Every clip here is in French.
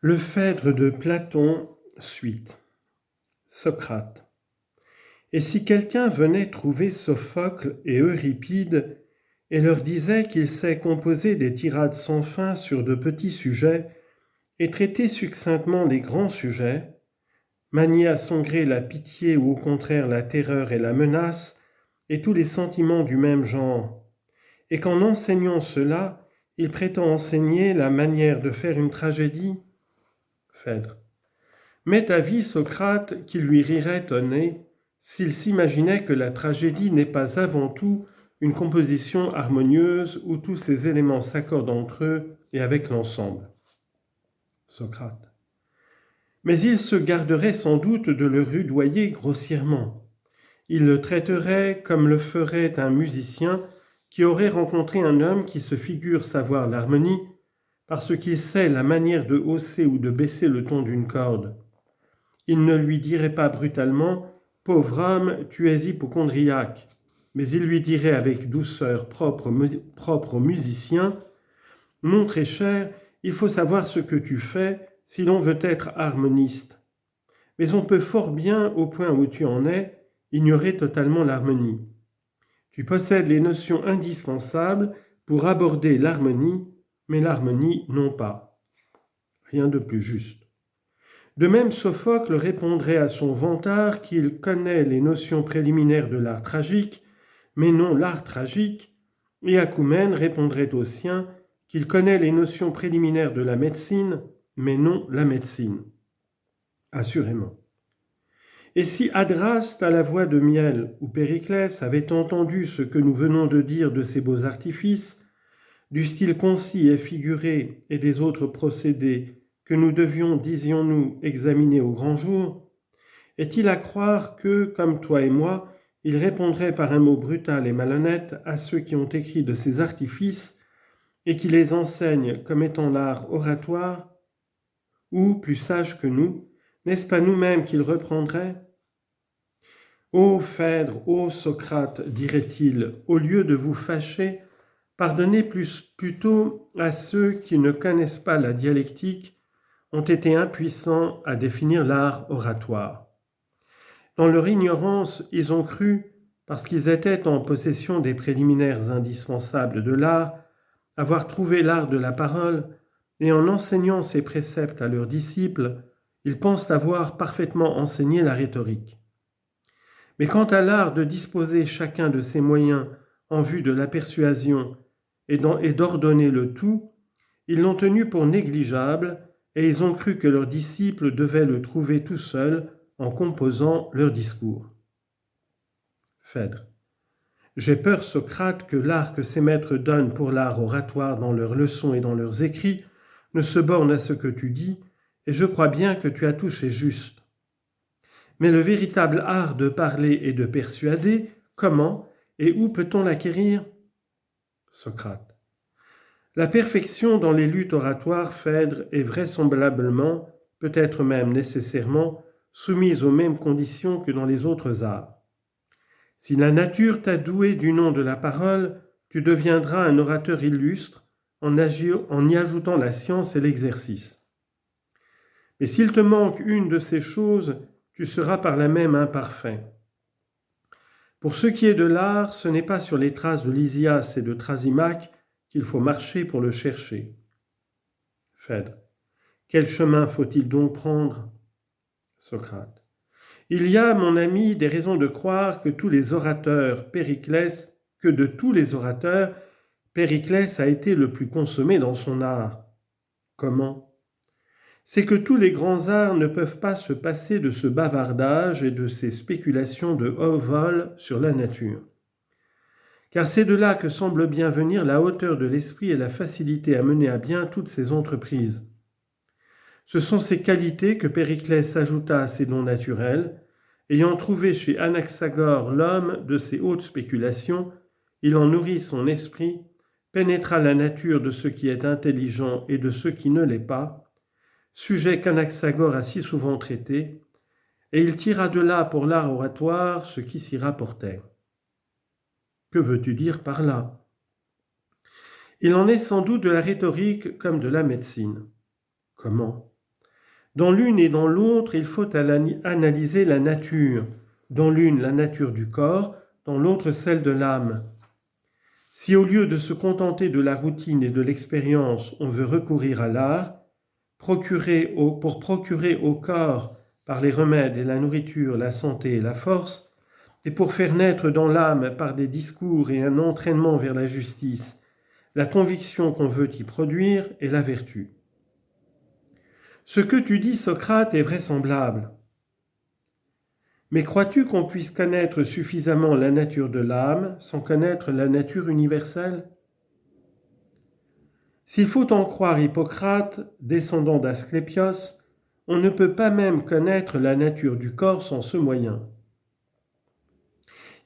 Le Phèdre de Platon, suite. Socrate. Et si quelqu'un venait trouver Sophocle et Euripide et leur disait qu'il sait composer des tirades sans fin sur de petits sujets et traiter succinctement les grands sujets, manier à son gré la pitié ou au contraire la terreur et la menace et tous les sentiments du même genre, et qu'en enseignant cela, il prétend enseigner la manière de faire une tragédie, Phèdre. M'est avis Socrate qui lui rirait au nez s'il s'imaginait que la tragédie n'est pas avant tout une composition harmonieuse où tous ses éléments s'accordent entre eux et avec l'ensemble. Socrate. Mais il se garderait sans doute de le rudoyer grossièrement. Il le traiterait comme le ferait un musicien qui aurait rencontré un homme qui se figure savoir l'harmonie parce qu'il sait la manière de hausser ou de baisser le ton d'une corde. Il ne lui dirait pas brutalement « Pauvre homme, tu es hypocondriaque », mais il lui dirait avec douceur propre aux musiciens « Mon très cher, il faut savoir ce que tu fais si l'on veut être harmoniste. Mais on peut fort bien, au point où tu en es, ignorer totalement l'harmonie. Tu possèdes les notions indispensables pour aborder l'harmonie, mais l'harmonie non pas. Rien de plus juste. De même, Sophocle répondrait à son vantard qu'il connaît les notions préliminaires de l'art tragique, mais non l'art tragique, et Acoumen répondrait au sien qu'il connaît les notions préliminaires de la médecine, mais non la médecine. Assurément. Et si Adraste à la voix de miel ou Périclès avait entendu ce que nous venons de dire de ces beaux artifices, du style concis et figuré et des autres procédés que nous devions, disions-nous, examiner au grand jour, est-il à croire que, comme toi et moi, il répondrait par un mot brutal et malhonnête à ceux qui ont écrit de ces artifices et qui les enseignent comme étant l'art oratoire, ou, plus sage que nous, n'est-ce pas nous-mêmes qu'il reprendrait ? Ô Phèdre, ô Socrate, dirait-il, au lieu de vous fâcher, pardonnez plutôt à ceux qui ne connaissent pas la dialectique, ont été impuissants à définir l'art oratoire. Dans leur ignorance, ils ont cru, parce qu'ils étaient en possession des préliminaires indispensables de l'art, avoir trouvé l'art de la parole, et en enseignant ces préceptes à leurs disciples, ils pensent avoir parfaitement enseigné la rhétorique. Mais quant à l'art de disposer chacun de ses moyens en vue de la persuasion et d'ordonner le tout, ils l'ont tenu pour négligeable et ils ont cru que leurs disciples devaient le trouver tout seuls en composant leur discours. Phèdre. J'ai peur, Socrate, que l'art que ces maîtres donnent pour l'art oratoire dans leurs leçons et dans leurs écrits ne se borne à ce que tu dis, et je crois bien que tu as touché juste. Mais le véritable art de parler et de persuader, comment et où peut-on l'acquérir ? Socrate. La perfection dans les luttes oratoires, Phèdre, est vraisemblablement, peut-être même nécessairement, soumise aux mêmes conditions que dans les autres arts. Si la nature t'a doué du nom de la parole, tu deviendras un orateur illustre en y ajoutant la science et l'exercice. Mais s'il te manque une de ces choses, tu seras par là même imparfait. Pour ce qui est de l'art, ce n'est pas sur les traces de Lysias et de Thrasymachs qu'il faut marcher pour le chercher. Phèdre. Quel chemin faut-il donc prendre ? Socrate. Il y a, mon ami, des raisons de croire que de tous les orateurs, Périclès a été le plus consommé dans son art. Comment ? C'est que tous les grands arts ne peuvent pas se passer de ce bavardage et de ces spéculations de haut vol sur la nature. Car c'est de là que semble bien venir la hauteur de l'esprit et la facilité à mener à bien toutes ces entreprises. Ce sont ces qualités que Périclès ajouta à ses dons naturels. Ayant trouvé chez Anaxagore l'homme de ses hautes spéculations, il en nourrit son esprit, pénétra la nature de ce qui est intelligent et de ce qui ne l'est pas, sujet qu'Anaxagore a si souvent traité, et il tira de là pour l'art oratoire ce qui s'y rapportait. Que veux-tu dire par là ? Il en est sans doute de la rhétorique comme de la médecine. Comment ? Dans l'une et dans l'autre, il faut analyser la nature. Dans l'une, la nature du corps, dans l'autre, celle de l'âme. Si au lieu de se contenter de la routine et de l'expérience, on veut recourir à l'art, pour procurer au corps, par les remèdes et la nourriture, la santé et la force, et pour faire naître dans l'âme, par des discours et un entraînement vers la justice, la conviction qu'on veut y produire et la vertu. Ce que tu dis, Socrate, est vraisemblable. Mais crois-tu qu'on puisse connaître suffisamment la nature de l'âme sans connaître la nature universelle ? S'il faut en croire Hippocrate, descendant d'Asclépios, on ne peut pas même connaître la nature du corps sans ce moyen.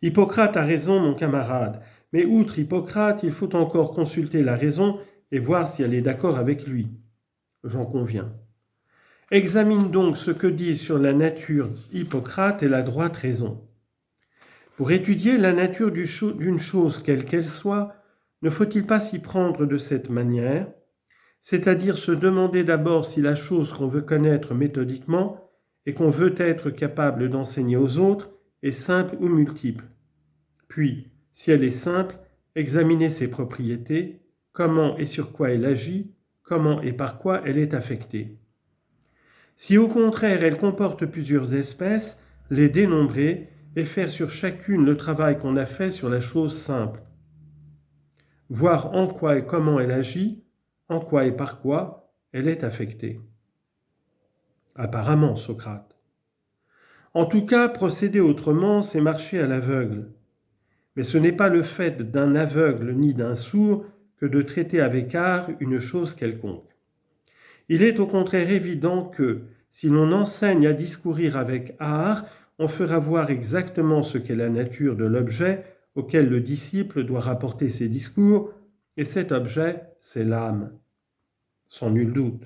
Hippocrate a raison, mon camarade, mais outre Hippocrate, il faut encore consulter la raison et voir si elle est d'accord avec lui. J'en conviens. Examine donc ce que dit sur la nature Hippocrate et la droite raison. Pour étudier la nature d'une chose quelle qu'elle soit, ne faut-il pas s'y prendre de cette manière, c'est-à-dire se demander d'abord si la chose qu'on veut connaître méthodiquement et qu'on veut être capable d'enseigner aux autres est simple ou multiple. Puis, si elle est simple, examiner ses propriétés, comment et sur quoi elle agit, comment et par quoi elle est affectée. Si au contraire elle comporte plusieurs espèces, les dénombrer et faire sur chacune le travail qu'on a fait sur la chose simple. Voir en quoi et comment elle agit, en quoi et par quoi elle est affectée. Apparemment, Socrate. En tout cas, procéder autrement, c'est marcher à l'aveugle. Mais ce n'est pas le fait d'un aveugle ni d'un sourd que de traiter avec art une chose quelconque. Il est au contraire évident que, si l'on enseigne à discourir avec art, on fera voir exactement ce qu'est la nature de l'objet auquel le disciple doit rapporter ses discours, et cet objet, c'est l'âme. Sans nul doute.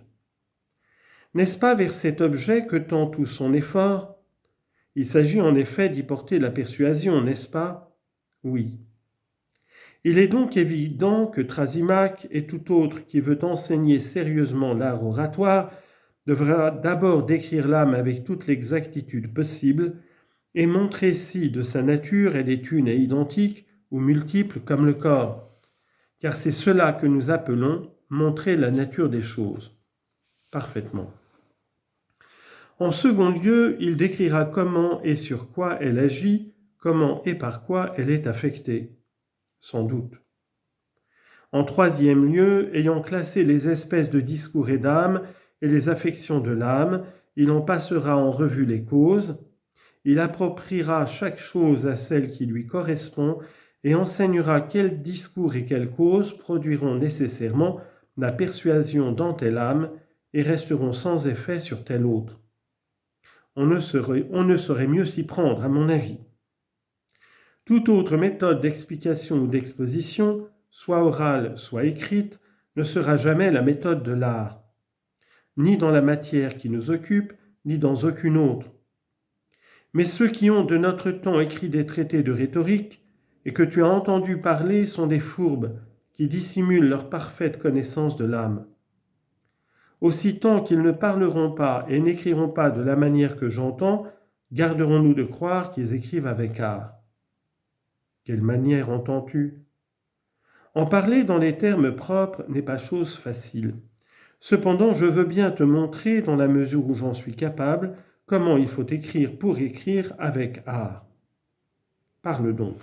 N'est-ce pas vers cet objet que tend tout son effort ? Il s'agit en effet d'y porter la persuasion, n'est-ce pas ? Oui. Il est donc évident que Thrasymachus et tout autre qui veut enseigner sérieusement l'art oratoire devra d'abord décrire l'âme avec toute l'exactitude possible et montrer si de sa nature elle est une et identique ou multiple comme le corps, car c'est cela que nous appelons montrer la nature des choses. Parfaitement. En second lieu, il décrira comment et sur quoi elle agit, comment et par quoi elle est affectée. Sans doute. En troisième lieu, ayant classé les espèces de discours et d'âme et les affections de l'âme, il en passera en revue les causes, il appropriera chaque chose à celle qui lui correspond et enseignera quels discours et quelles causes produiront nécessairement la persuasion dans telle âme et resteront sans effet sur telle autre. On ne saurait mieux s'y prendre, à mon avis. Toute autre méthode d'explication ou d'exposition, soit orale, soit écrite, ne sera jamais la méthode de l'art, ni dans la matière qui nous occupe, ni dans aucune autre. Mais ceux qui ont de notre temps écrit des traités de rhétorique et que tu as entendu parler sont des fourbes qui dissimulent leur parfaite connaissance de l'âme. Aussi tant qu'ils ne parleront pas et n'écriront pas de la manière que j'entends, garderons-nous de croire qu'ils écrivent avec art. Quelle manière entends-tu ? En parler dans les termes propres n'est pas chose facile. Cependant, je veux bien te montrer, dans la mesure où j'en suis capable, comment il faut écrire pour écrire avec art. Parle donc.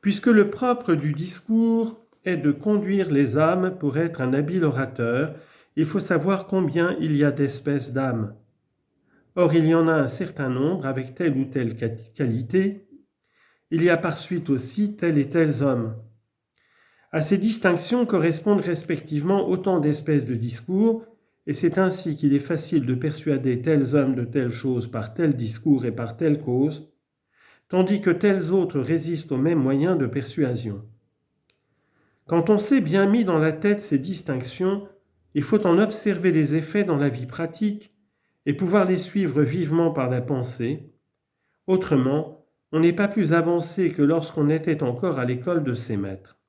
Puisque le propre du discours est de conduire les âmes pour être un habile orateur, il faut savoir combien il y a d'espèces d'âmes. Or, il y en a un certain nombre avec telle ou telle qualité. Il y a par suite aussi tels et tels hommes. À ces distinctions correspondent respectivement autant d'espèces de discours, et c'est ainsi qu'il est facile de persuader tels hommes de telles choses par tel discours et par telle cause, tandis que tels autres résistent aux mêmes moyens de persuasion. Quand on s'est bien mis dans la tête ces distinctions, il faut en observer les effets dans la vie pratique et pouvoir les suivre vivement par la pensée. Autrement, on n'est pas plus avancé que lorsqu'on était encore à l'école de ses maîtres.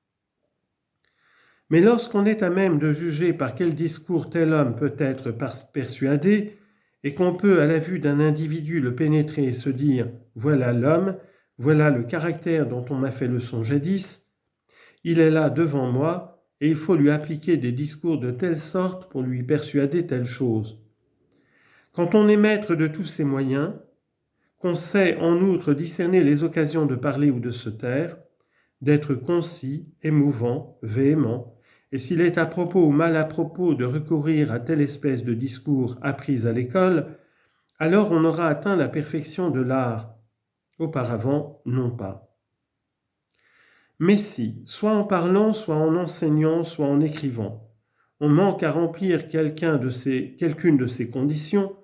Mais lorsqu'on est à même de juger par quel discours tel homme peut être persuadé, et qu'on peut, à la vue d'un individu, le pénétrer et se dire « voilà l'homme, voilà le caractère dont on m'a fait leçon jadis », il est là devant moi, et il faut lui appliquer des discours de telle sorte pour lui persuader telle chose. Quand on est maître de tous ces moyens, qu'on sait en outre discerner les occasions de parler ou de se taire, d'être concis, émouvant, véhément, et s'il est à propos ou mal à propos de recourir à telle espèce de discours appris à l'école, alors on aura atteint la perfection de l'art. Auparavant, non pas. Mais si, soit en parlant, soit en enseignant, soit en écrivant, on manque à remplir quelqu'une de ces conditions,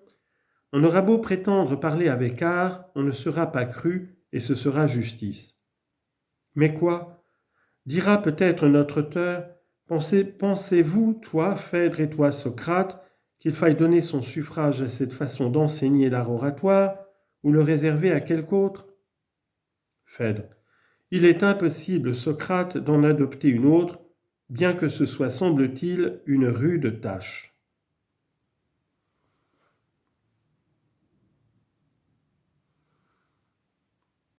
on aura beau prétendre parler avec art, on ne sera pas cru et ce sera justice. Mais quoi ? Dira peut-être notre auteur, pensez-vous, toi, Phèdre, et toi, Socrate, qu'il faille donner son suffrage à cette façon d'enseigner l'art oratoire ou le réserver à quelque autre ? Phèdre. Il est impossible, Socrate, d'en adopter une autre, bien que ce soit, semble-t-il, une rude tâche.